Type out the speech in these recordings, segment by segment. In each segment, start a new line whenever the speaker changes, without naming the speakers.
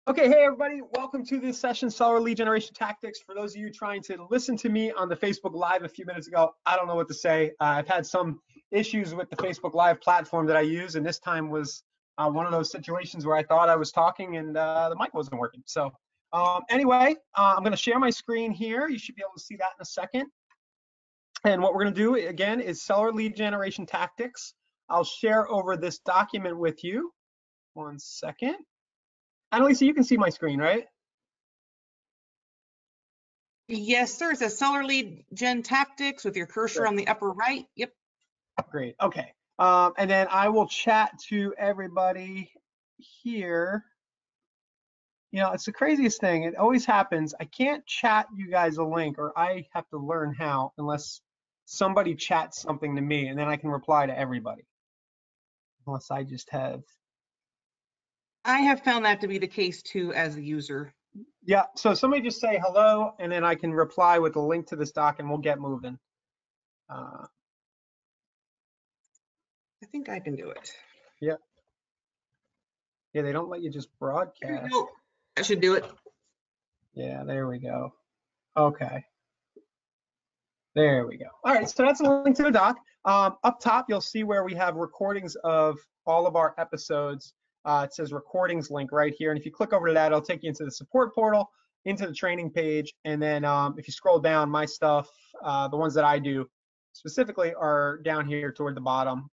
Okay, hey everybody, welcome to this session, Seller Lead Generation Tactics. For those of you trying to listen to me on the Facebook Live a few minutes ago, I don't know what to say. I've had some issues with the Facebook Live platform that I use, and this time was one of those situations where I thought I was talking and the mic wasn't working. So anyway, I'm going to share my screen here. You should be able to see that in a second. And what we're going to do, again, is Seller Lead Generation Tactics. I'll share over this document with you. One second. Annalisa, you can see my screen, right?
Yes, sir. It's a Seller Lead Gen Tactics with your cursor on the upper right. Yep.
Great. Okay. And then I will chat to everybody here. You know, it's the craziest thing. It always happens. I can't chat you guys a link, or I have to learn how, unless somebody chats something to me, and then I can reply to everybody. Unless I just have.
I have found that to be the case too as a user.
Yeah, so somebody just say hello, and then I can reply with a link to this doc, and we'll get moving.
I think I can do it.
Yeah. Yeah, they don't let you just broadcast.
Nope. I should do it.
Yeah, there we go. Okay. There we go. All right, so that's a link to the doc. Up top, you'll see where we have recordings of all of our episodes. It says recordings link right here. And if you click over to that, it'll take you into the support portal, into the training page. And then if you scroll down, my stuff, the ones that I do specifically are down here toward the bottom.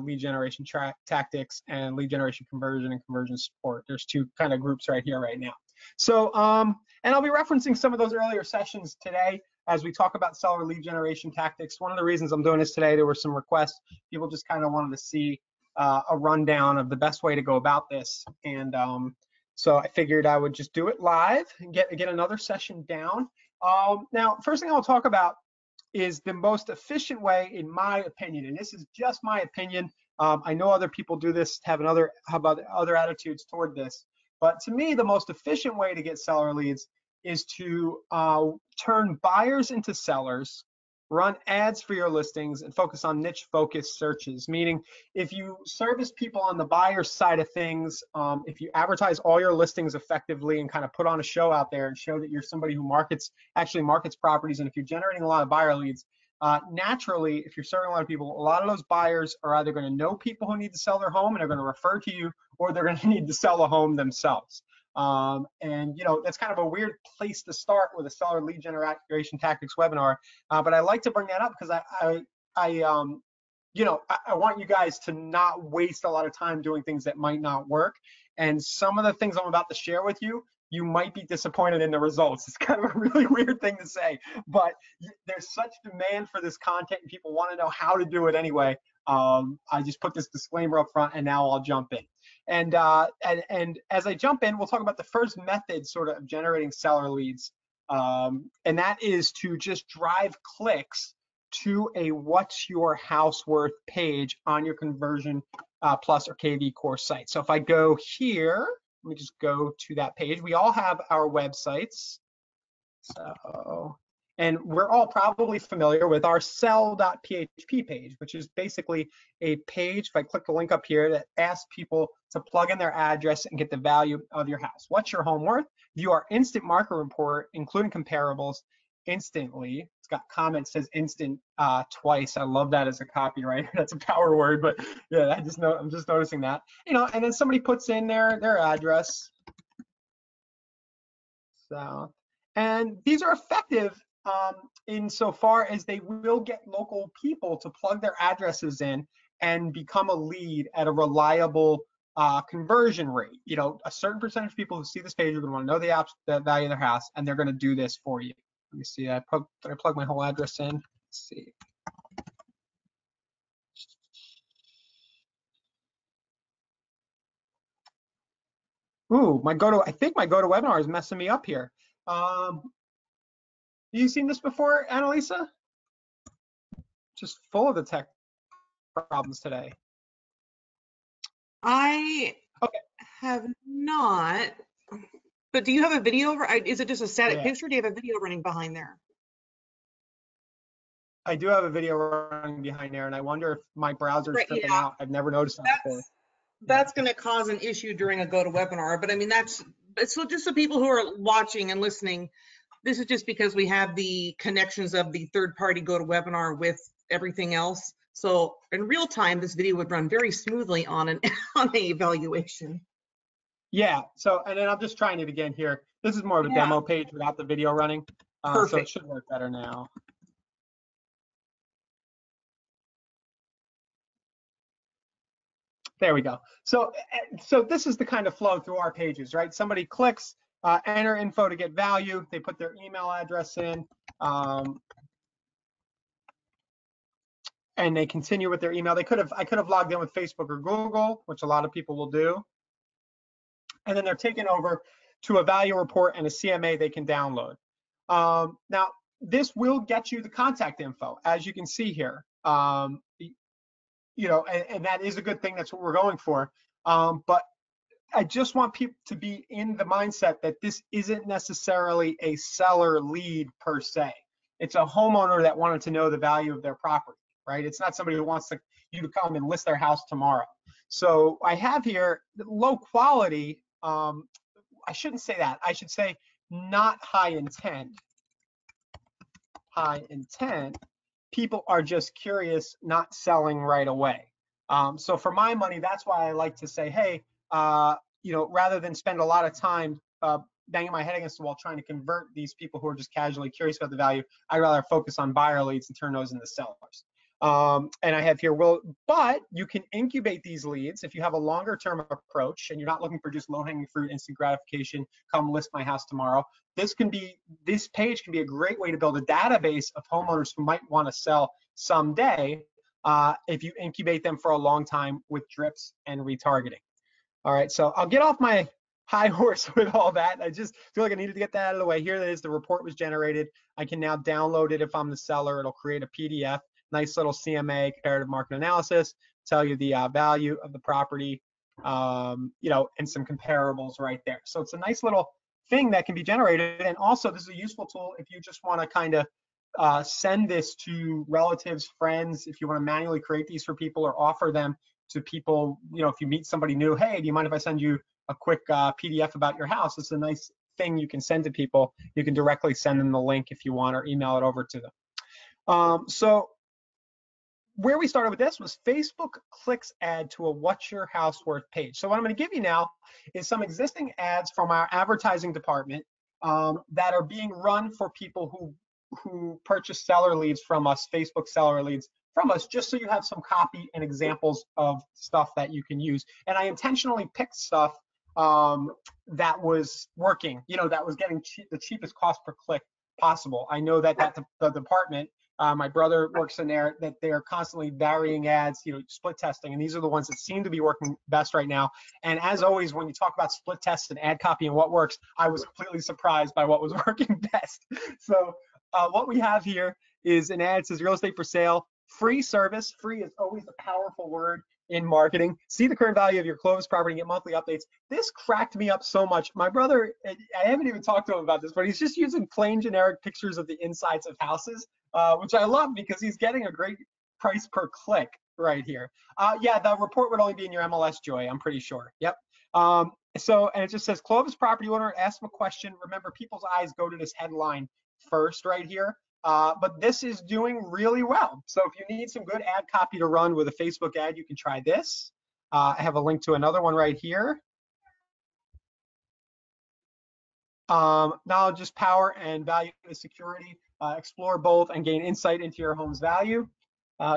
Lead generation tactics and lead generation conversion and conversion support. There's two kind of groups right here right now. So, and I'll be referencing some of those earlier sessions today as we talk about seller lead generation tactics. One of the reasons I'm doing this today, there were some requests. People just kind of wanted to see a rundown of the best way to go about this. And so I figured I would just do it live and get another session down. Now, first thing I'll talk about is the most efficient way, in my opinion, and this is just my opinion. I know other people do this, have other attitudes toward this, but to me, the most efficient way to get seller leads is to turn buyers into sellers, run ads for your listings, and focus on niche focused searches. Meaning, if you service people on the buyer side of things, if you advertise all your listings effectively and kind of put on a show out there and show that you're somebody who actually markets properties, and if you're generating a lot of buyer leads, naturally, if you're serving a lot of people, a lot of those buyers are either going to know people who need to sell their home and are going to refer to you, or they're going to need to sell a home themselves. And you know, that's kind of a weird place to start with a seller lead generation tactics webinar, but I like to bring that up because I want you guys to not waste a lot of time doing things that might not work. And some of the things I'm about to share with you, you might be disappointed in the results. It's kind of a really weird thing to say, but there's such demand for this content and people want to know how to do it anyway. I just put this disclaimer up front, and now I'll jump in. And as I jump in, we'll talk about the first method sort of generating seller leads. And that is to just drive clicks to a what's your house worth page on your Conversion Plus or KV course site. So if I go here, let me just go to that page. We all have our websites. So, and we're all probably familiar with our sell.php page, which is basically a page, if I click the link up here, that asks people to plug in their address and get the value of your house. What's your home worth? View our instant market report, including comparables, instantly. It's got comments, says instant twice. I love that as a copywriter. That's a power word, but yeah, I'm just noticing that. You know, and then somebody puts in their address. So, and these are effective insofar as they will get local people to plug their addresses in and become a lead at a reliable conversion rate. You know, a certain percentage of people who see this page are going to want to know the value of their house, and they're going to do this for you. Let me see. Did I plug my whole address in? Let's see. Ooh, I think my GoToWebinar is messing me up here. You seen this before, Annalisa? Just full of the tech problems today.
I have not, but do you have a video? Is it just a static picture? Do you have a video running behind there?
I do have a video running behind there, and I wonder if my browser's tripping out. I've never noticed that before.
That's going to cause an issue during a GoToWebinar, but I mean, that's So just the people who are watching and listening, this is just because we have the connections of the third party GoToWebinar with everything else. So in real time, this video would run very smoothly on an evaluation.
Yeah, so, and then I'm just trying it again here. This is more of a demo page without the video running. So it
Perfect.
should work better now. There we go. So this is the kind of flow through our pages, right? Somebody clicks, enter info to get value. They put their email address in, and they continue with their email. I could have logged in with Facebook or Google, which a lot of people will do. And then they're taken over to a value report and a CMA they can download. Now, this will get you the contact info, as you can see here. You know, and that is a good thing. That's what we're going for. But I just want people to be in the mindset that this isn't necessarily a seller lead per se. It's a homeowner that wanted to know the value of their property, right? It's not somebody who wants you to come and list their house tomorrow. So I have here low quality. I shouldn't say that. I should say not high intent. High intent. People are just curious, not selling right away. So for my money, that's why I like to say, hey, you know, rather than spend a lot of time banging my head against the wall trying to convert these people who are just casually curious about the value, I'd rather focus on buyer leads and turn those into sellers. And I have here, but you can incubate these leads if you have a longer term approach and you're not looking for just low hanging fruit, instant gratification, come list my house tomorrow. This page can be a great way to build a database of homeowners who might want to sell someday if you incubate them for a long time with drips and retargeting. All right, so I'll get off my high horse with all that. I just feel like I needed to get that out of the way. Here it is, the report was generated. I can now download it if I'm the seller. It'll create a PDF. Nice little CMA, comparative market analysis, tell you the value of the property, you know, and some comparables right there. So it's a nice little thing that can be generated. And also, this is a useful tool if you just want to kind of send this to relatives, friends, if you want to manually create these for people or offer them to people. You know, if you meet somebody new, hey, do you mind if I send you a quick PDF about your house? It's a nice thing you can send to people. You can directly send them the link if you want, or email it over to them. So where we started with this was Facebook clicks add to a What's Your House Worth page. So what I'm going to give you now is some existing ads from our advertising department that are being run for people who purchase seller leads from us, Facebook seller leads from us, just so you have some copy and examples of stuff that you can use. And I intentionally picked stuff that was working, you know, that was getting the cheapest cost per click possible. I know that the department, my brother works in there, that they're constantly varying ads, you know, split testing, and these are the ones that seem to be working best right now. And as always, when you talk about split tests and ad copy and what works, I was completely surprised by what was working best. So what we have here is an ad that says real estate for sale, free service. Free is always a powerful word in marketing. See the current value of your closed property and get monthly updates. This cracked me up so much. My brother, I haven't even talked to him about this, but he's just using plain generic pictures of the insides of houses, which I love because he's getting a great price per click right here. Yeah, the report would only be in your MLS, Joy, I'm pretty sure. Yep. So, and it just says Clovis property owner, ask him a question. Remember, people's eyes go to this headline first right here. But this is doing really well. So if you need some good ad copy to run with a Facebook ad, you can try this. I have a link to another one right here. Knowledge is power and value is security. Explore both and gain insight into your home's value.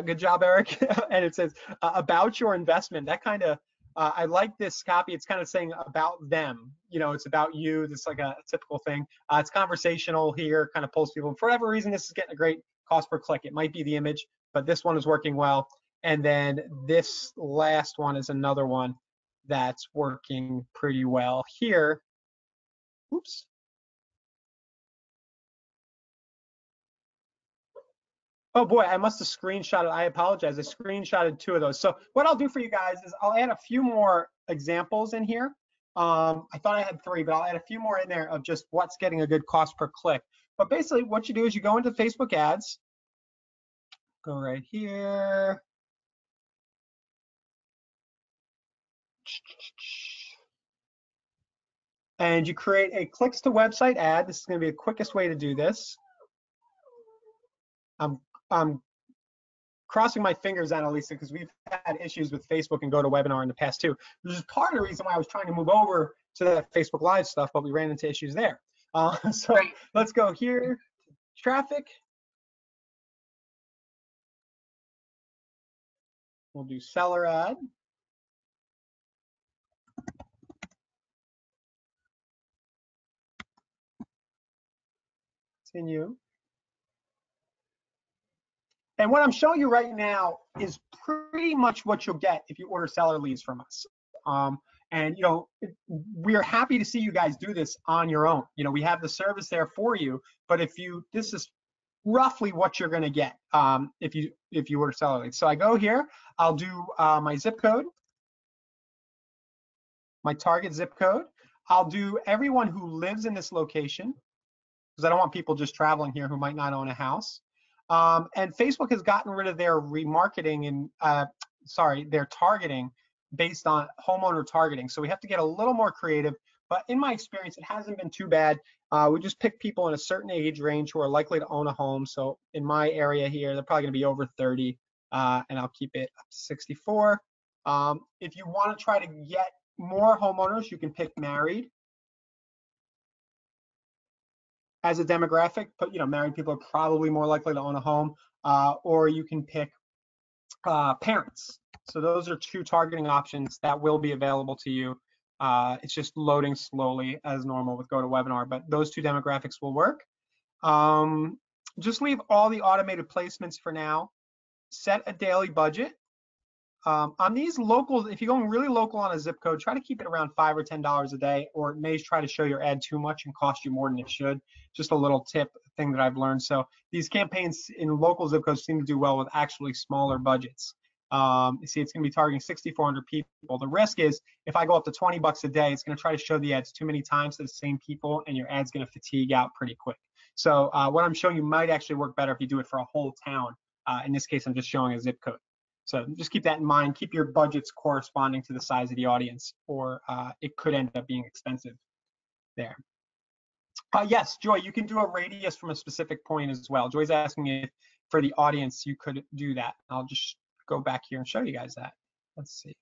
Good job, Eric. And it says about your investment. That kind of, I like this copy. It's kind of saying about them. You know, it's about you. It's like a typical thing. It's conversational here, kind of pulls people. For whatever reason, this is getting a great cost per click. It might be the image, but this one is working well. And then this last one is another one that's working pretty well here. Oops. Oh boy, I must have screenshotted. I apologize. I screenshotted 2 of those. So what I'll do for you guys is I'll add a few more examples in here. I thought I had 3, but I'll add a few more in there of just what's getting a good cost per click. But basically what you do is you go into Facebook ads, go right here. and you create a clicks to website ad. This is going to be the quickest way to do this. I'm crossing my fingers, Annalisa, because we've had issues with Facebook and GoToWebinar in the past too, which is part of the reason why I was trying to move over to the Facebook Live stuff, but we ran into issues there. So
Right.
let's go here, traffic. We'll do seller ad. Continue. And what I'm showing you right now is pretty much what you'll get if you order seller leads from us. And you know, we are happy to see you guys do this on your own. You know, we have the service there for you, but this is roughly what you're going to get if you order seller leads. So I go here, I'll do my zip code, my target zip code. I'll do everyone who lives in this location, because I don't want people just traveling here who might not own a house. And Facebook has gotten rid of their remarketing and their targeting based on homeowner targeting. So we have to get a little more creative, but in my experience, it hasn't been too bad. We just pick people in a certain age range who are likely to own a home. So in my area here, they're probably gonna be over 30, and I'll keep it up to 64. If you wanna try to get more homeowners, you can pick married as a demographic, but you know, married people are probably more likely to own a home, or you can pick parents. So those are two targeting options that will be available to you. It's just loading slowly as normal with GoToWebinar, but those two demographics will work. Just leave all the automated placements for now. Set a daily budget. On these locals, if you're going really local on a zip code, try to keep it around $5 or $10 a day, or it may try to show your ad too much and cost you more than it should. Just a little tip thing that I've learned. So these campaigns in local zip codes seem to do well with actually smaller budgets. You see, it's going to be targeting 6,400 people. The risk is if I go up to $20 a day, it's going to try to show the ads too many times to the same people, and your ad's going to fatigue out pretty quick. So what I'm showing you might actually work better if you do it for a whole town. In this case, I'm just showing a zip code. So just keep that in mind. Keep your budgets corresponding to the size of the audience, or it could end up being expensive there. Yes, Joy, you can do a radius from a specific point as well. Joy's asking if for the audience you could do that. I'll just go back here and show you guys that. Let's see.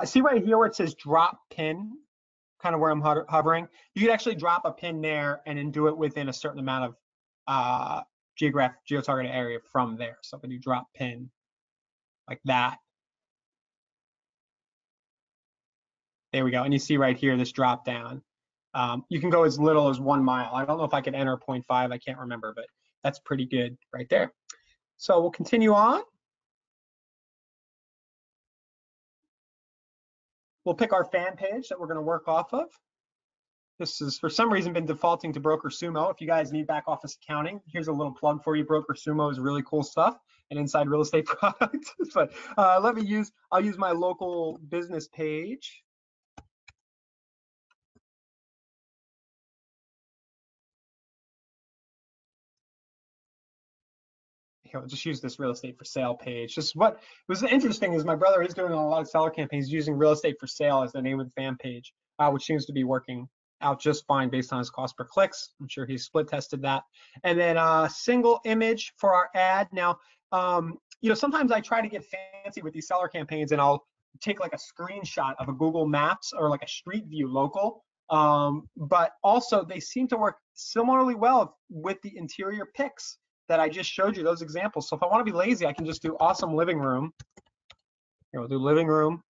See right here where it says drop pin, kind of where I'm hovering. You could actually drop a pin there and then do it within a certain amount of geo-targeted area from there. So if I do drop pin like that, there we go. And you see right here this drop down. You can go as little as 1 mile. I don't know if I could enter 0.5. I can't remember, but that's pretty good right there. So we'll continue on. We'll pick our fan page that we're going to work off of. This has, for some reason, been defaulting to BrokerSumo. If you guys need back office accounting, here's a little plug for you. BrokerSumo is really cool stuff, an inside real estate product. But I'll use my local business page. Here, I'll just use this real estate for sale page. Just what was interesting is my brother is doing a lot of seller campaigns using real estate for sale as the name of the fan page, which seems to be working out just fine based on his cost per clicks. I'm sure he's split tested that. And then single image for our ad. Now, you know, sometimes I try to get fancy with these seller campaigns and I'll take like a screenshot of a Google Maps or like a Street View local. But also they seem to work similarly well with the interior pics that I just showed you, those examples. So if I want to be lazy, I can just do awesome living room. Here, we'll do living room.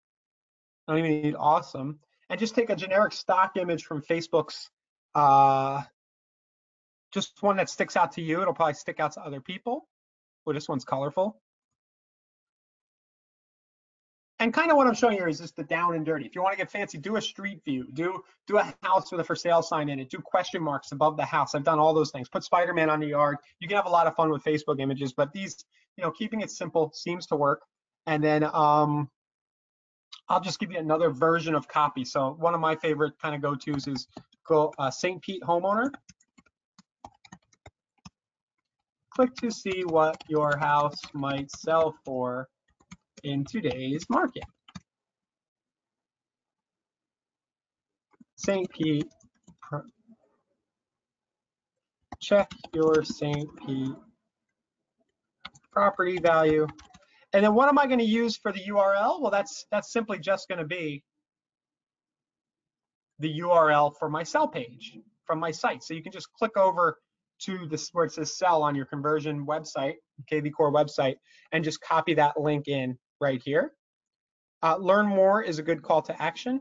I don't even need awesome. And just take a generic stock image from Facebook's, just one that sticks out to you. It'll probably stick out to other people. Well, this one's colorful. And kind of what I'm showing here is just the down and dirty. If you want to get fancy, do a street view, do a house with a for sale sign in it, do question marks above the house. I've done all those things. Put Spider-Man on the yard. You can have a lot of fun with Facebook images, but these, you know, keeping it simple seems to work. And then I'll just give you another version of copy. So one of my favorite kind of go-tos is go St. Pete homeowner. click to see what your house might sell for in today's market. St. Pete, check your St. Pete property value. And then what am I going to use for the URL? Well, that's simply just going to be the URL for my sell page from my site. So you can just click over to this where it says sell on your conversion website, KV Core website, and just copy that link in right here. Learn more is a good call to action.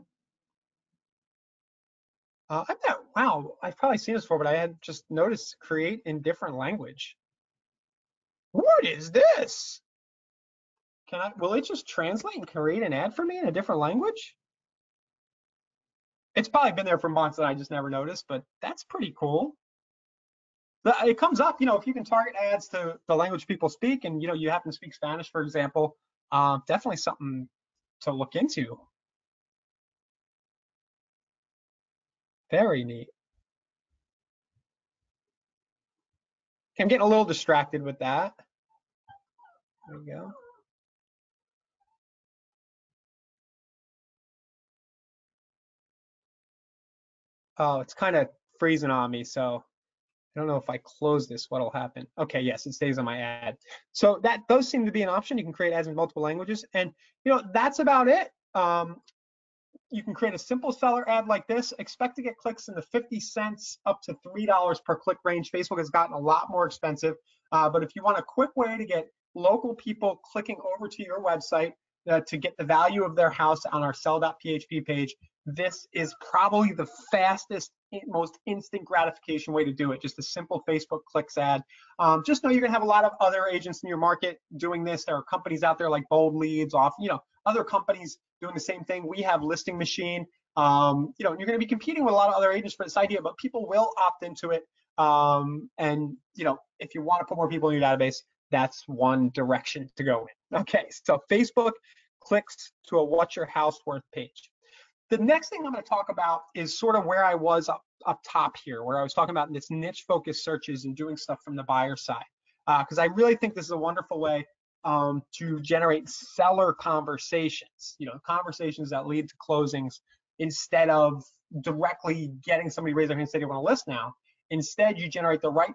I bet, wow, I've probably seen this before, but I had just noticed create in different language. What is this? Will it just translate and create an ad for me in a different language? It's probably been there for months and I just never noticed, but that's pretty cool. It comes up, you know, if you can target ads to the language people speak and, you know, you happen to speak Spanish, for example, definitely something to look into. Very neat. I'm getting a little distracted with that. There we go. Oh, it's kind of freezing on me, so I don't know if I close this, what'll happen. Okay, yes, it stays on my ad. So that does seem to be an option. You can create ads in multiple languages, and you know that's about it. You can create a simple seller ad like this. Expect to get clicks in the 50 cents up to $3 per click range. Facebook has gotten a lot more expensive, but if you want a quick way to get local people clicking over to your website to get the value of their house on our sell.php page, this is probably the fastest, most instant gratification way to do it. Just a simple Facebook clicks ad. Just know you're gonna have a lot of other agents in your market doing this. There are companies out there like Bold Leads, other companies doing the same thing. We have Listing Machine. You're gonna be competing with a lot of other agents for this idea, but people will opt into it. And if you want to put more people in your database, that's one direction to go in. Okay, so Facebook clicks to a What's Your House Worth page. The next thing I'm going to talk about is sort of where I was up top here, where I was talking about this niche focused searches and doing stuff from the buyer side. Because I really think this is a wonderful way to generate seller conversations, conversations that lead to closings instead of directly getting somebody to raise their hand and say they want to list now. Instead, you generate the right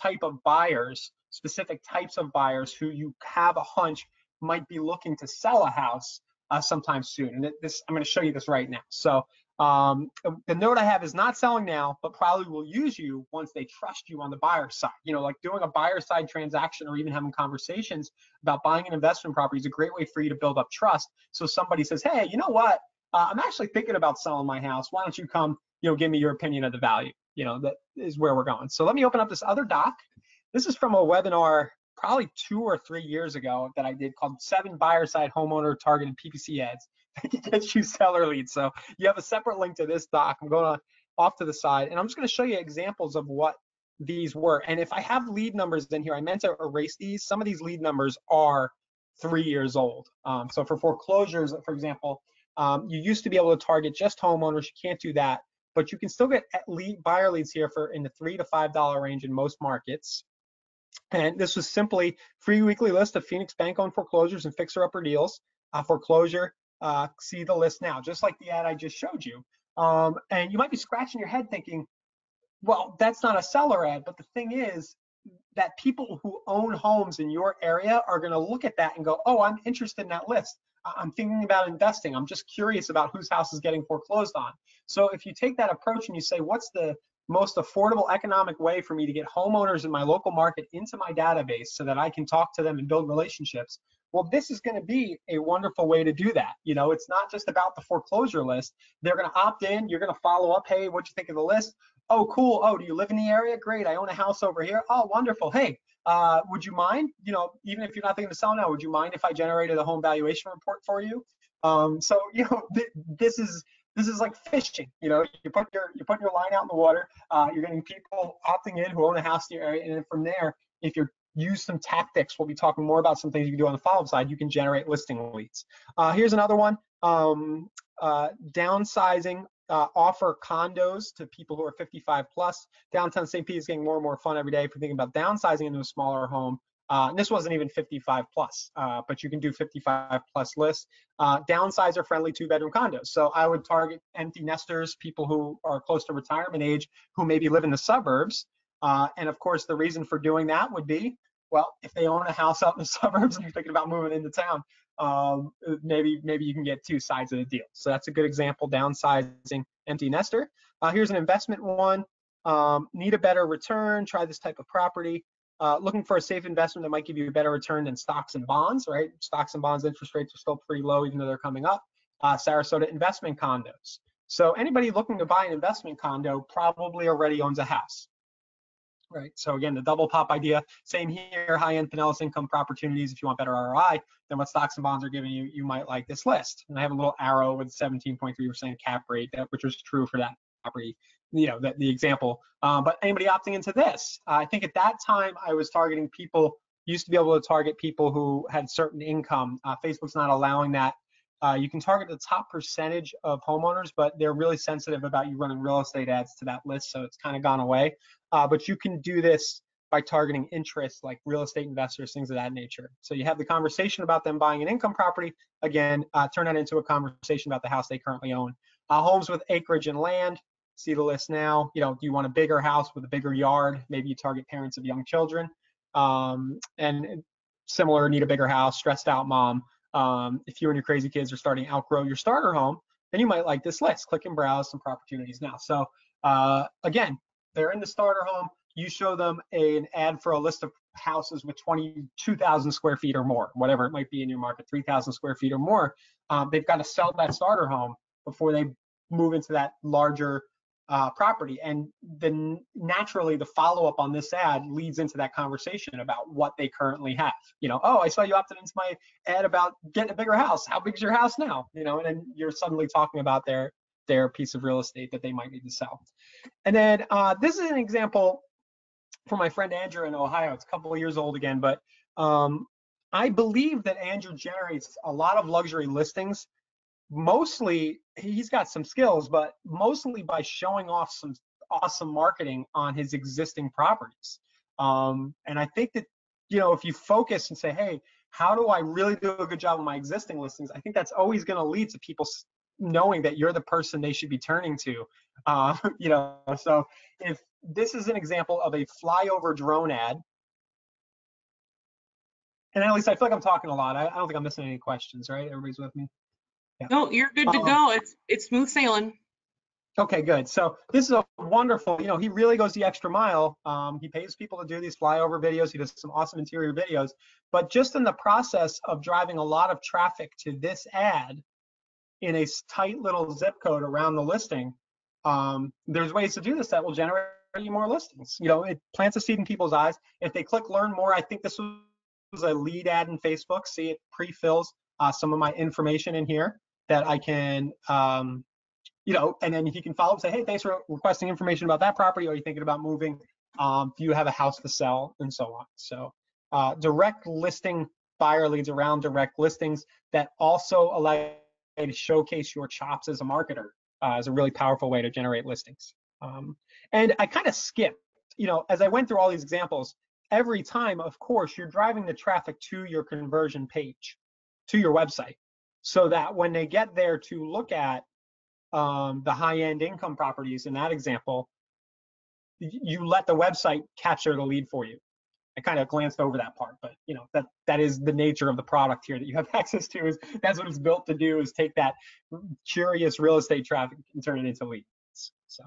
type of buyers, specific types of buyers who you have a hunch might be looking to sell a house sometime soon. And I'm going to show you this right now. So the note I have is not selling now, but probably will use you once they trust you on the buyer side. Like doing a buyer side transaction or even having conversations about buying an investment property is a great way for you to build up trust. So somebody says, hey, you know what? I'm actually thinking about selling my house. Why don't you come, give me your opinion of the value? That is where we're going. So let me open up this other doc. This is from a webinar probably 2 or 3 years ago that I did called 7 buyer side homeowner targeted PPC ads that can get you seller leads. So you have a separate link to this doc. I'm going off to the side, and I'm just going to show you examples of what these were. And if I have lead numbers in here, I meant to erase these. Some of these lead numbers are 3 years old. So for foreclosures, for example, you used to be able to target just homeowners. You can't do that, but you can still get buyer leads here for in the $3 to $5 range in most markets. And this was simply free weekly list of Phoenix bank-owned foreclosures and fixer-upper deals. Foreclosure, see the list now, just like the ad I just showed you. And you might be scratching your head thinking, well, that's not a seller ad. But the thing is that people who own homes in your area are going to look at that and go, oh, I'm interested in that list. I'm thinking about investing. I'm just curious about whose house is getting foreclosed on. So if you take that approach and you say, what's the most affordable economic way for me to get homeowners in my local market into my database so that I can talk to them and build relationships? Well, this is going to be a wonderful way to do that. It's not just about the foreclosure list. They're going to opt in. You're going to follow up. Hey, what'd you think of the list? Oh, cool. Oh, do you live in the area? Great. I own a house over here. Oh, wonderful. Hey, would you mind, even if you're not thinking to sell now, would you mind if I generated a home valuation report for you? So, this is like fishing. You put your line out in the water. You're getting people opting in who own a house in your area, and then from there, if you use some tactics, we'll be talking more about some things you can do on the follow-up side. You can generate listing leads. Here's another one: downsizing offer condos to people who are 55 plus. Downtown St. Pete is getting more and more fun every day if you're thinking about downsizing into a smaller home. And this wasn't even 55 plus, but you can do 55 plus lists. Downsizer friendly 2-bedroom condos. So I would target empty nesters, people who are close to retirement age, who maybe live in the suburbs. And of course, the reason for doing that would be, well, if they own a house out in the suburbs and you're thinking about moving into town, maybe you can get two sides of the deal. So that's a good example, downsizing empty nester. Here's an investment one. Need a better return, try this type of property. Looking for a safe investment that might give you a better return than stocks and bonds, right? Stocks and bonds interest rates are still pretty low, even though they're coming up. Sarasota investment condos. So anybody looking to buy an investment condo probably already owns a house, right? So again, the double pop idea, same here, high-end Pinellas income opportunities. If you want better ROI than what stocks and bonds are giving you, you might like this list. And I have a little arrow with 17.3% cap rate, which was true for that property, you know, the example. But anybody opting into this, I think at that time I was targeting people, used to be able to target people who had certain income. Facebook's not allowing that. You can target the top percentage of homeowners, but they're really sensitive about you running real estate ads to that list, so it's kind of gone away. But you can do this by targeting interests like real estate investors, things of that nature. So you have the conversation about them buying an income property. Again, turn that into a conversation about the house they currently own. Homes with acreage and land. See the list now. You know, do you want a bigger house with a bigger yard? Maybe you target parents of young children. And similar, need a bigger house, stressed out mom. If you and your crazy kids are starting to outgrow your starter home, then you might like this list. Click and browse some opportunities now. So again, they're in the starter home. You show them an ad for a list of houses with 22,000 square feet or more, whatever it might be in your market, 3,000 square feet or more. They've got to sell that starter home before they move into that larger property. And then naturally the follow-up on this ad leads into that conversation about what they currently have. You know, oh, I saw you opted into my ad about getting a bigger house. How big's your house now? You know, and then you're suddenly talking about their piece of real estate that they might need to sell. And then this is an example for my friend Andrew in Ohio. It's a couple of years old again, but I believe that Andrew generates a lot of luxury listings. Mostly, he's got some skills, but mostly by showing off some awesome marketing on his existing properties. And I think that, you know, if you focus and say, hey, how do I really do a good job on my existing listings? I think that's always going to lead to people knowing that you're the person they should be turning to. You know, so if this is an example of a flyover drone ad, and at least I feel like I'm talking a lot. I don't think I'm missing any questions, right? Everybody's with me? Yeah.
No, you're good to go. It's smooth sailing.
Okay, good. So this is a wonderful, you know, he really goes the extra mile. He pays people to do these flyover videos. He does some awesome interior videos, but just in the process of driving a lot of traffic to this ad in a tight little zip code around the listing, there's ways to do this that will generate you more listings. You know, it plants a seed in people's eyes. If they click learn more, I think this was a lead ad in Facebook. See, it pre-fills some of my information in here that I can, you know, and then he can follow up and say, hey, thanks for requesting information about that property. Are you thinking about moving? Do you have a house to sell? And so on. So direct listing buyer leads around direct listings that also allow you to showcase your chops as a marketer is a really powerful way to generate listings. And I kind of skipped, you know, as I went through all these examples, every time, of course, you're driving the traffic to your conversion page, to your website, so that when they get there to look at the high-end income properties in that example, you let the website capture the lead for you. I kind of glanced over that part, but you know, that is the nature of the product here that you have access to. Is that's what it's built to do, is take that curious real estate traffic and turn it into leads. So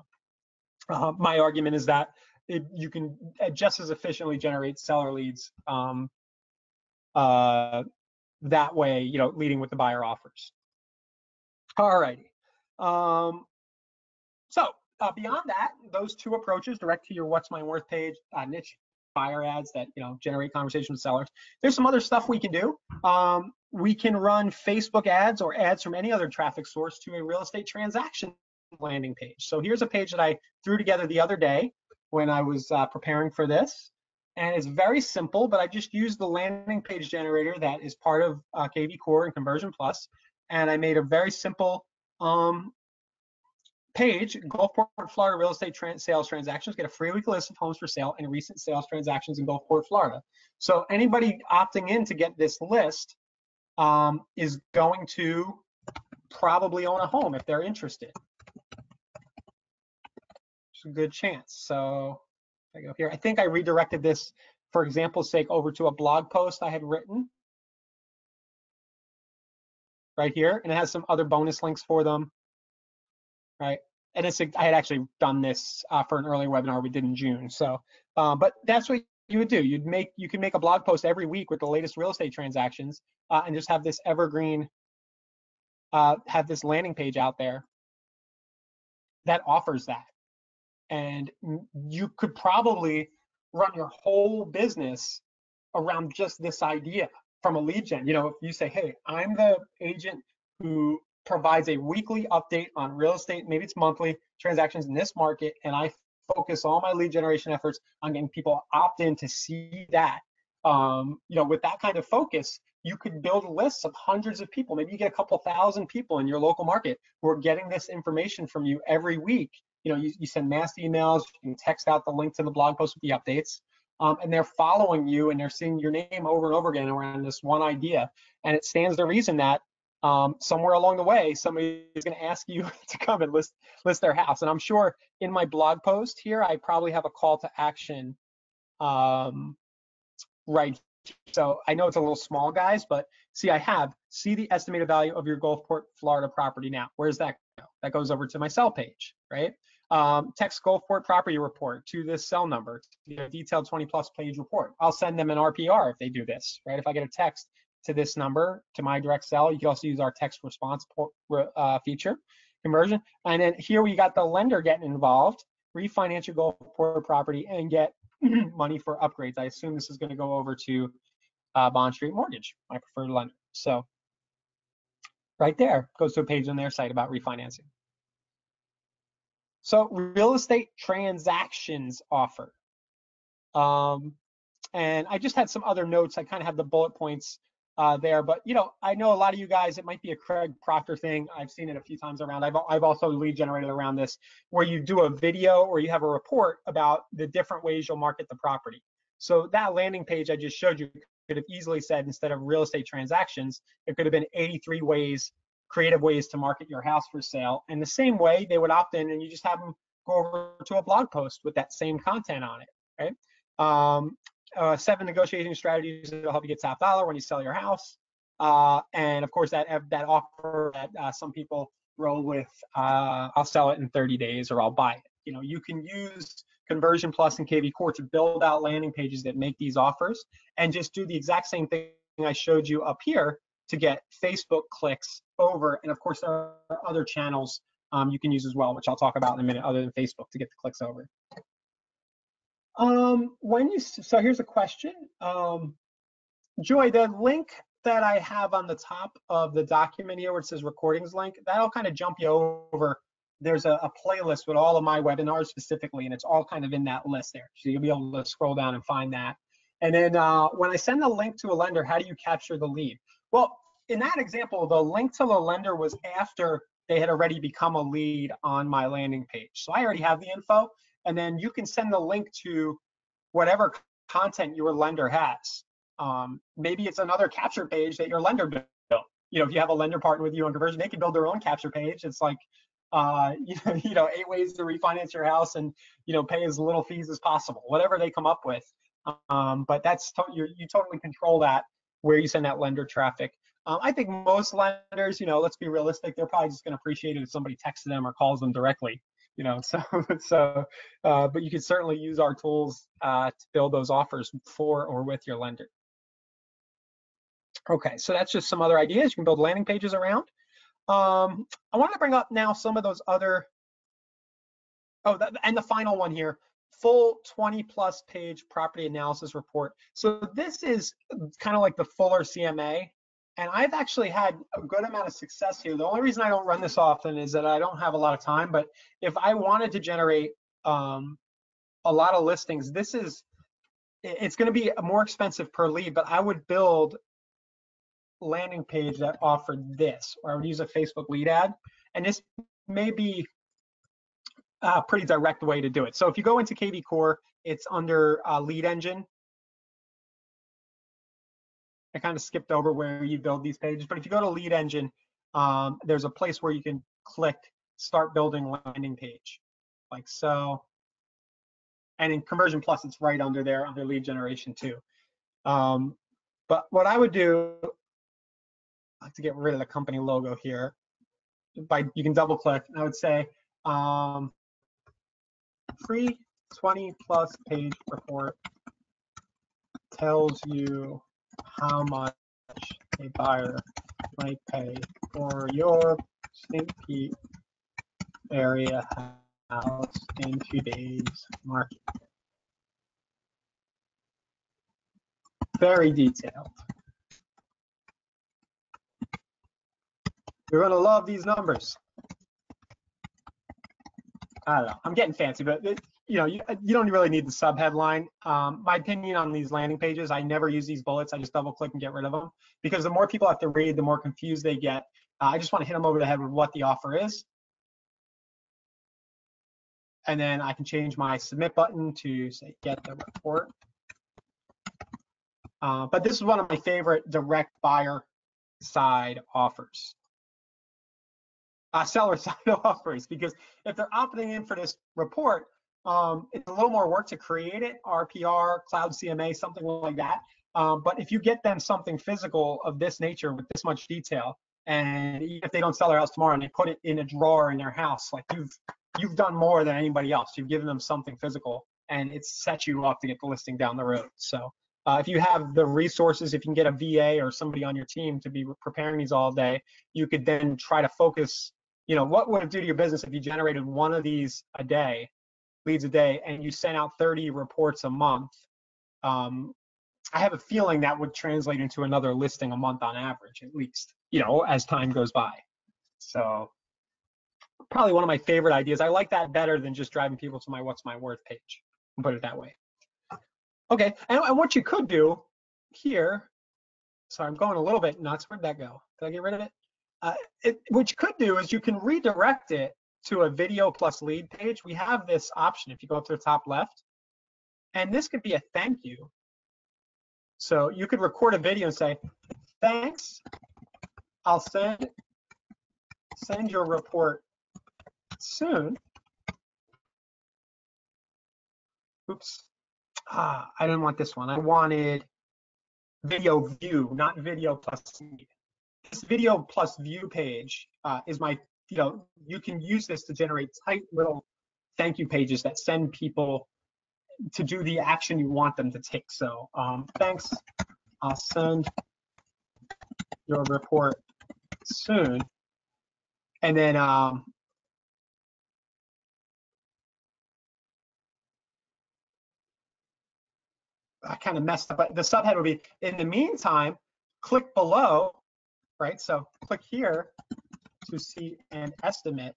my argument is that you can just as efficiently generate seller leads that way, you know, leading with the buyer offers. All righty. So beyond that, those two approaches, direct to your What's My Worth page, niche buyer ads that, you know, generate conversation with sellers. There's some other stuff we can do. We can run Facebook ads or ads from any other traffic source to a real estate transaction landing page. So here's a page that I threw together the other day when I was preparing for this. And it's very simple, but I just used the landing page generator that is part of KV Core and Conversion Plus. And I made a very simple page, Gulfport, Florida real estate sales transactions, get a free weekly list of homes for sale and recent sales transactions in Gulfport, Florida. So anybody opting in to get this list is going to probably own a home if they're interested. It's a good chance. So if I go here, I think I redirected this, for example's sake, over to a blog post I had written right here, and it has some other bonus links for them, right? And I had actually done this for an earlier webinar we did in June. So, but that's what you would do. You can make a blog post every week with the latest real estate transactions, and just have this evergreen, have this landing page out there that offers that. And you could probably run your whole business around just this idea from a lead gen. You know, if you say, hey, I'm the agent who provides a weekly update on real estate, maybe it's monthly transactions in this market, and I focus all my lead generation efforts on getting people opt in to see that. You know, with that kind of focus, you could build lists of hundreds of people. Maybe you get a couple thousand people in your local market who are getting this information from you every week. You know, you send mass emails, you can text out the link to the blog post with the updates, and they're following you and they're seeing your name over and over again around this one idea. And it stands to reason that somewhere along the way, somebody is going to ask you to come and list their house. And I'm sure in my blog post here, I probably have a call to action right. So I know it's a little small, guys, but see, see the estimated value of your Gulfport, Florida property now. Where's that go? That goes over to my sell page, right? Text Gulfport property report to this cell number, detailed 20+ page report. I'll send them an RPR if they do this, right? If I get a text to this number, to my direct cell, you can also use our text response feature conversion. And then here we got the lender getting involved, refinance your Gulfport property and get money for upgrades. I assume this is going to go over to Bond Street Mortgage, my preferred lender. So right there goes to a page on their site about refinancing. So real estate transactions offer. And I just had some other notes. I kind of have the bullet points there, but you know, I know a lot of you guys, it might be a Craig Proctor thing. I've seen it a few times around. I've also lead generated around this, where you do a video or you have a report about the different ways you'll market the property. So that landing page I just showed you could have easily said, instead of real estate transactions, it could have been 83 ways, creative ways to market your house for sale. And the same way they would opt in, and you just have them go over to a blog post with that same content on it, right? 7 negotiating strategies that will help you get top dollar when you sell your house. And of course, that offer that some people roll with, I'll sell it in 30 days or I'll buy it. You know, you can use Conversion Plus and KV Core to build out landing pages that make these offers, and just do the exact same thing I showed you up here to get Facebook clicks over. And of course, there are other channels you can use as well, which I'll talk about in a minute, other than Facebook, to get the clicks over. So here's a question. Joy, the link that I have on the top of the document here where it says recordings link, that'll kind of jump you over. There's a playlist with all of my webinars specifically, and it's all kind of in that list there. So you'll be able to scroll down and find that. And then when I send the link to a lender, how do you capture the lead? Well, in that example, the link to the lender was after they had already become a lead on my landing page. So I already have the info. And then you can send the link to whatever content your lender has. Maybe it's another capture page that your lender built. You know, if you have a lender partner with you on Conversion, they can build their own capture page. It's like, 8 ways to refinance your house and, pay as little fees as possible, whatever they come up with. But that's, you totally control that, where you send that lender traffic. I think most lenders, let's be realistic, they're probably just going to appreciate it if somebody texts them or calls them directly. But you can certainly use our tools to build those offers for or with your lender. Okay, so that's just some other ideas. You can build landing pages around. I want to bring up now some of those other, and the final one here, full 20+ page property analysis report. So this is kind of like the fuller CMA. And I've actually had a good amount of success here. The only reason I don't run this often is that I don't have a lot of time. But if I wanted to generate a lot of listings, it's going to be more expensive per lead, but I would build landing page that offered this, or I would use a Facebook lead ad. And this may be pretty direct way to do it. So if you go into KV Core, it's under Lead Engine. I kind of skipped over where you build these pages, but if you go to Lead Engine, there's a place where you can click Start Building Landing Page, like so. And in Conversion Plus, it's right under there, under lead generation too. But what I would do, I have to get rid of the company logo here. You can double click, and I would say, free 20+ page report tells you how much a buyer might pay for your St. Pete area house in today's market. Very detailed. You're gonna love these numbers. I don't know, I'm getting fancy, but you know, you don't really need the sub headline. My opinion on these landing pages, I never use these bullets. I just double click and get rid of them, because the more people have to read, the more confused they get. I just want to hit them over the head with what the offer is. And then I can change my submit button to say, get the report. But this is one of my favorite direct buyer side offers. Seller side offers, because if they're opting in for this report, it's a little more work to create it, RPR, Cloud CMA, something like that. But if you get them something physical of this nature with this much detail, and if they don't sell their house tomorrow and they put it in a drawer in their house, like you've done more than anybody else. You've given them something physical, and it's set you up to get the listing down the road. So if you have the resources, if you can get a VA or somebody on your team to be preparing these all day, you could then try to focus. You know, what would it do to your business if you generated one of these a day, leads a day, and you sent out 30 reports a month? I have a feeling that would translate into another listing a month on average, at least, you know, as time goes by. So probably one of my favorite ideas. I like that better than just driving people to my what's my worth page, put it that way. Okay, and what you could do here, sorry, I'm going a little bit nuts. Where'd that go? Did I get rid of it? What you could do is you can redirect it to a video plus lead page. We have this option if you go up to the top left, and this could be a thank you. So you could record a video and say, thanks, I'll send your report soon. Oops, I didn't want this one. I wanted video view, not video plus lead. This video plus view page is my, you know, you can use this to generate tight little thank you pages that send people to do the action you want them to take. So thanks, I'll send your report soon. And then I kind of messed up, but the subhead would be, in the meantime, click below, right? So click here to see an estimate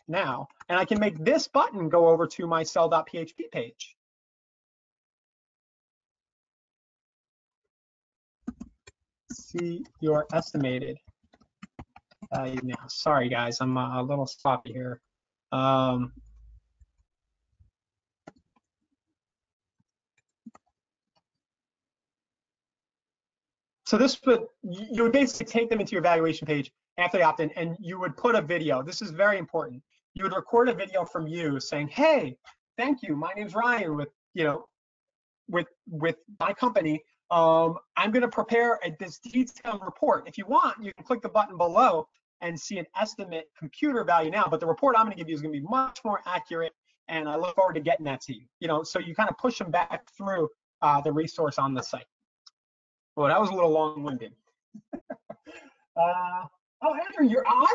now, and I can make this button go over to my sell.php page. See your estimated value now. Sorry guys, I'm a little sloppy here. So this would, you would basically take them into your evaluation page after they opt in, and you would put a video. This is very important. You would record a video from you saying, hey, thank you, my name's Ryan with, you know, with my company. I'm going to prepare this detailed report. If you want, you can click the button below and see an estimate computer value now, but the report I'm going to give you is going to be much more accurate, and I look forward to getting that to you. You know, so you kind of push them back through the resource on the site. Well, that was a little long-winded. Oh, Andrew, you're on?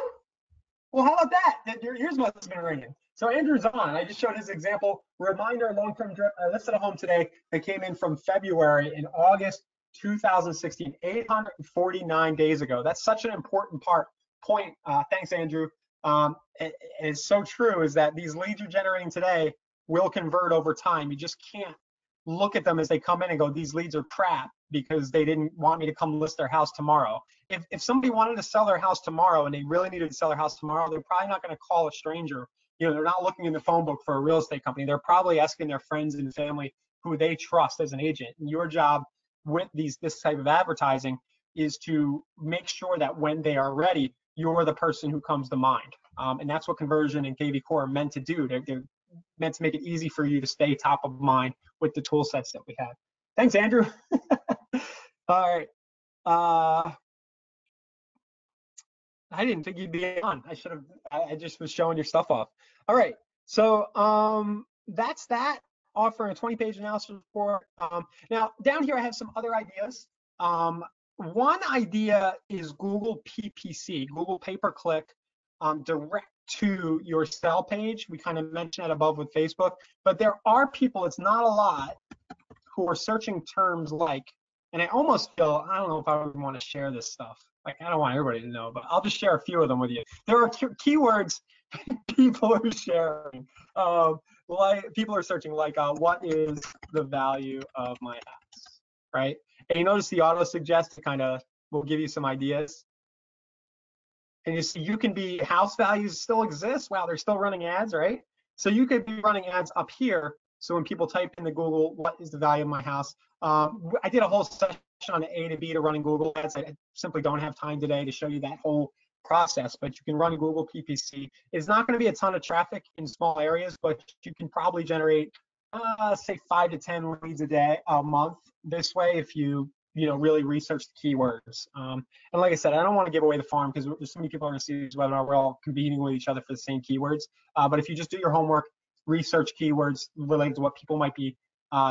Well, how about that? Your ears must have been ringing. So Andrew's on. I just showed his example. Reminder, long-term drip. I listed a home today that came in from February in August 2016, 849 days ago. That's such an important point. Thanks, Andrew. It's so true, is that these leads you're generating today will convert over time. You just can't look at them as they come in and go, these leads are crap because they didn't want me to come list their house tomorrow. If somebody wanted to sell their house tomorrow and they really needed to sell their house tomorrow, they're probably not going to call a stranger. You know, they're not looking in the phone book for a real estate company. They're probably asking their friends and family who they trust as an agent. And your job with this type of advertising is to make sure that when they are ready, you're the person who comes to mind. And that's what Conversion and KV Core are meant to do. They're meant to make it easy for you to stay top of mind with the tool sets that we have. Thanks, Andrew. All right. I didn't think you'd be on. I just was showing your stuff off. All right. So that's that. Offering a 20-page analysis report. Now, down here, I have some other ideas. One idea is Google PPC, Google pay-per-click, direct to your sell page. We kind of mentioned that above with Facebook, but there are people, it's not a lot, who are searching terms like, and I almost feel, I don't know if I would want to share this stuff. Like, I don't want everybody to know, but I'll just share a few of them with you. There are keywords people are sharing. Like people are searching like, what is the value of my house, right? And you notice the auto suggest kind of will give you some ideas. And you see, you can be, house values still exist. Wow, they're still running ads, right? So you could be running ads up here. So when people type into Google, what is the value of my house? I did a whole session on the A to B to running Google ads. I simply don't have time today to show you that whole process, but you can run Google PPC. It's not going to be a ton of traffic in small areas, but you can probably generate, say 5 to 10 leads a month this way if you really research the keywords. And like I said, I don't want to give away the farm because there's so many people are going to see this webinar. We're all competing with each other for the same keywords. But if you just do your homework, research keywords related to what people might be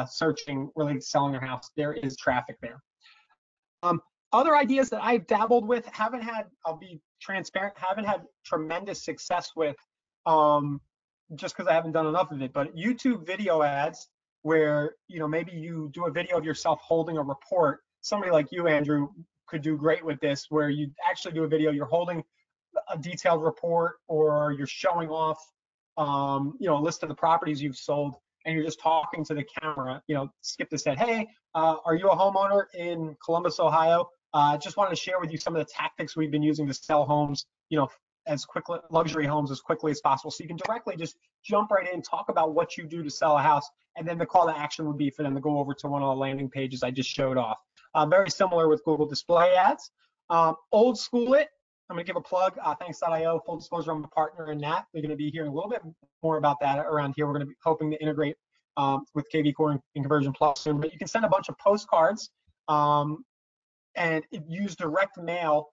searching related to selling their house, there is traffic there. Other ideas that I've dabbled with, I'll be transparent, haven't had tremendous success with, just because I haven't done enough of it, but YouTube video ads where, maybe you do a video of yourself holding a report. Somebody like you, Andrew, could do great with this, where you actually do a video, you're holding a detailed report or you're showing off, a list of the properties you've sold, and you're just talking to the camera. Skip this said, hey, are you a homeowner in Columbus, Ohio? Just wanted to share with you some of the tactics we've been using to sell homes, luxury homes as quickly as possible. So you can directly just jump right in, talk about what you do to sell a house, and then the call to action would be for them to go over to one of the landing pages I just showed off. Very similar with Google display ads. Old school it. I'm going to give a plug, Thanks.io, full disclosure, I'm a partner in that. We're going to be hearing a little bit more about that around here. We're going to be hoping to integrate with KV Core and Conversion Plus soon. But you can send a bunch of postcards and use direct mail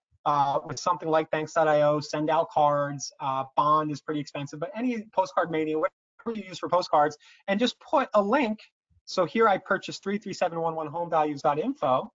with something like Thanks.io, send out cards. Bond is pretty expensive, but any postcard mania, whatever you use for postcards, and just put a link. So here I purchased 33711homevalues.info.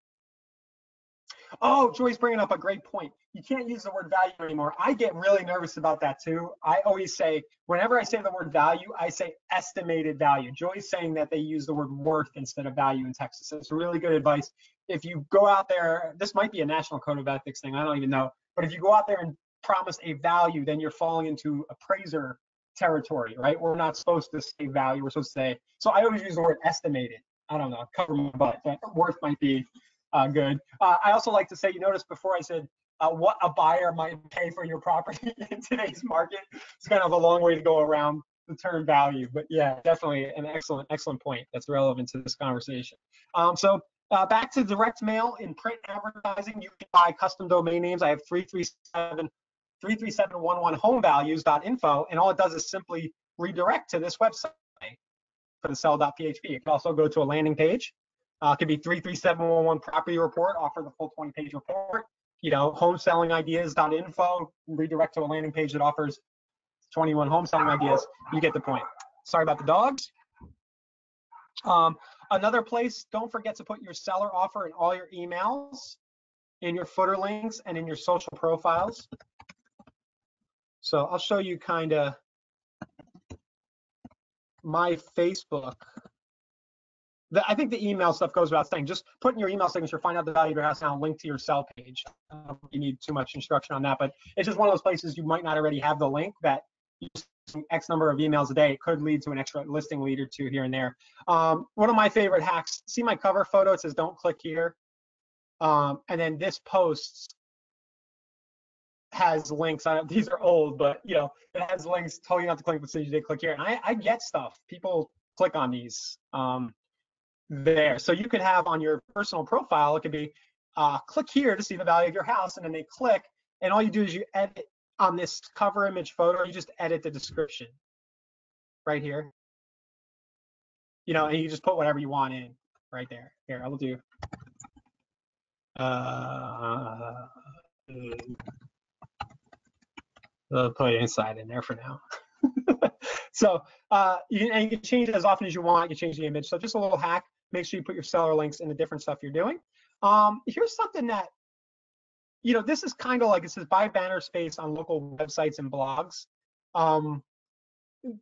Oh, Joy's bringing up a great point. You can't use the word value anymore. I get really nervous about that too. I always say, whenever I say the word value, I say estimated value. Joy's saying that they use the word worth instead of value in Texas. So it's really good advice. If you go out there, this might be a national code of ethics thing, I don't even know. But if you go out there and promise a value, then you're falling into appraiser territory, right? We're not supposed to say value, we're supposed to say, so I always use the word estimated. I don't know, cover my butt, but worth might be good. I also like to say, you notice before I said what a buyer might pay for your property in today's market. It's kind of a long way to go around the term value, but yeah, definitely an excellent point that's relevant to this conversation. So back to direct mail in print advertising, you can buy custom domain names. I have 33711homevalues.info, and all it does is simply redirect to this website for the sell.php. It can also go to a landing page. It could be 33711 property report, offer the full 20-page report. HomesellingIdeas.info, redirect to a landing page that offers 21 home selling ideas. You get the point. Sorry about the dogs. Another place, don't forget to put your seller offer in all your emails, in your footer links, and in your social profiles. So I'll show you kind of my Facebook. I think the email stuff goes without saying. Just put in your email signature, find out the value of your house, and I'll link to your sell page. You need too much instruction on that, but it's just one of those places you might not already have the link that you just X number of emails a day, it could lead to an extra listing lead or two here and there. One of my favorite hacks, see my cover photo, it says don't click here. And then this post has links on it. These are old, but you know, it has links telling you not to click, but says you did click here. And I get stuff. People click on these there. So you could have on your personal profile, it could be click here to see the value of your house, and then they click, and all you do is you edit on this cover image photo, you just edit the description right here. You know, and you just put whatever you want in right there. Here, I will do. I'll put inside in there for now. So you can change it as often as you want. You can change the image. So just a little hack. Make sure you put your seller links in the different stuff you're doing. Here's something that, you know, this is kind of like, it says buy banner space on local websites and blogs.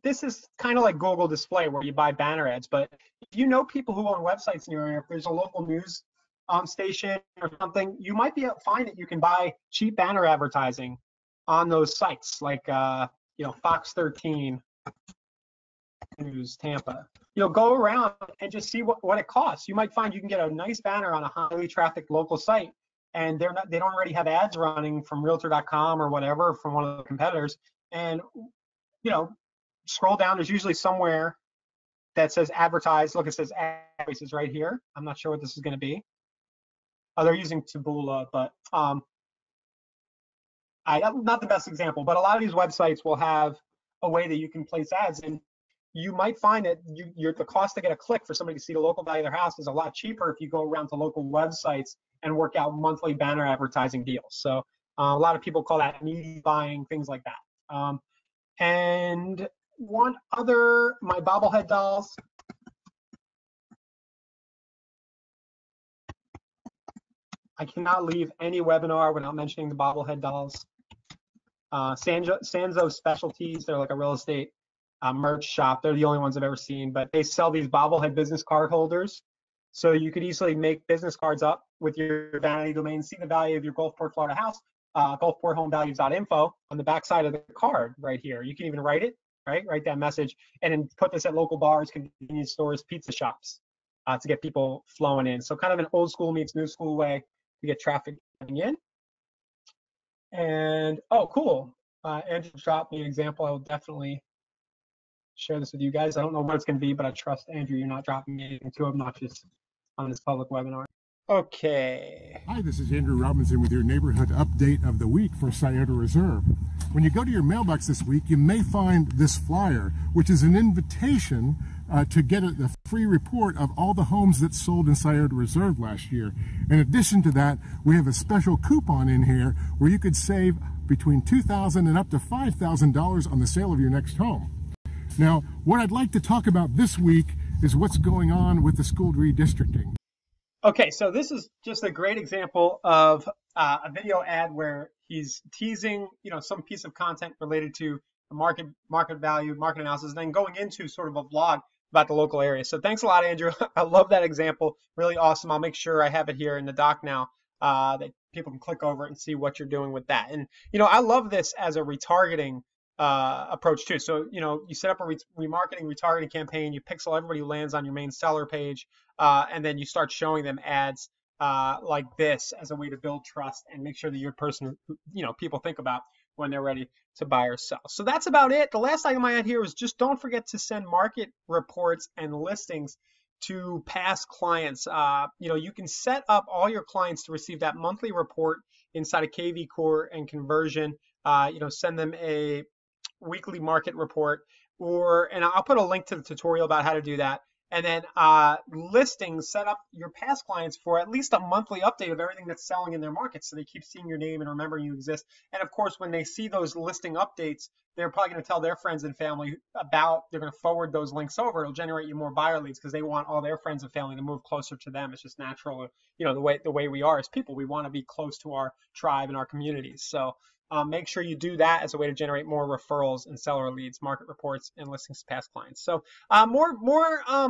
This is kind of like Google Display where you buy banner ads, but if you know people who own websites in your area, if there's a local news station or something, you might be able to find that you can buy cheap banner advertising on those sites, like you know, Fox 13 News Tampa. You know, go around and just see what it costs. You might find you can get a nice banner on a highly trafficked local site, and they don't already have ads running from Realtor.com or whatever from one of the competitors. And you know, scroll down. There's usually somewhere that says advertise. Look, it says ad choices right here. I'm not sure what this is going to be. Oh, they're using Taboola, but not the best example, but a lot of these websites will have a way that you can place ads, and you might find that the cost to get a click for somebody to see the local value of their house is a lot cheaper if you go around to local websites and work out monthly banner advertising deals. So a lot of people call that media buying, things like that. And one other, my bobblehead dolls. I cannot leave any webinar without mentioning the bobblehead dolls. Sanzo Specialties, they're like a real estate merch shop. They're the only ones I've ever seen, but they sell these bobblehead business card holders. So you could easily make business cards up with your vanity domain, see the value of your Gulfport, Florida house, gulfporthomevalues.info on the back side of the card right here. You can even write it, right? Write that message and then put this at local bars, convenience stores, pizza shops to get people flowing in. So kind of an old school meets new school way to get traffic coming in. And, oh, cool. Andrew dropped me an example. I will definitely share this with you guys. I don't know what it's going to be, but I trust Andrew, you're not dropping anything too obnoxious on this public webinar. Okay.
Hi, this is Andrew Robinson with your neighborhood update of the week for Scioto Reserve. When you go to your mailbox this week, you may find this flyer, which is an invitation to get a free report of all the homes that sold in Scioto Reserve last year. In addition to that, we have a special coupon in here where you could save between $2,000 and up to $5,000 on the sale of your next home. Now, what I'd like to talk about this week is what's going on with the school redistricting.
Okay, so this is just a great example of a video ad where he's teasing, you know, some piece of content related to the market value, market analysis, and then going into sort of a vlog about the local area. So thanks a lot, Andrew. I love that example. Really awesome. I'll make sure I have it here in the doc now that people can click over it and see what you're doing with that. And, you know, I love this as a retargeting approach too. So, you know, you set up a remarketing, retargeting campaign, you pixel everybody who lands on your main seller page, and then you start showing them ads like this as a way to build trust and make sure that you're a person who, you know, people think about when they're ready to buy or sell. So that's about it. The last item I had here was just don't forget to send market reports and listings to past clients. You know, you can set up all your clients to receive that monthly report inside of KV Core and Conversion. You know, send them a weekly market report, and I'll put a link to the tutorial about how to do that. And then listings, set up your past clients for at least a monthly update of everything that's selling in their market, so they keep seeing your name and remembering you exist. And of course, when they see those listing updates, they're probably going to tell their friends and family they're going to forward those links over. It'll generate you more buyer leads because they want all their friends and family to move closer to them. It's just natural, you know, the way we are as people. We want to be close to our tribe and our communities. So make sure you do that as a way to generate more referrals and seller leads, market reports, and listings to past clients. So more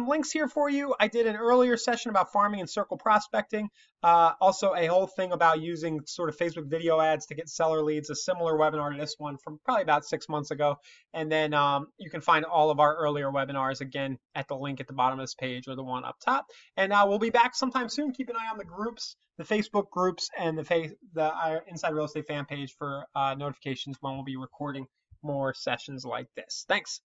links here for you. I did an earlier session about farming and circle prospecting. Also a whole thing about using sort of Facebook video ads to get seller leads, a similar webinar to this one from probably about 6 months ago. And then you can find all of our earlier webinars again at the link at the bottom of this page or the one up top. And we'll be back sometime soon. Keep an eye on the groups, the Facebook groups, and the Inside Real Estate fan page for notifications when we'll be recording more sessions like this. Thanks.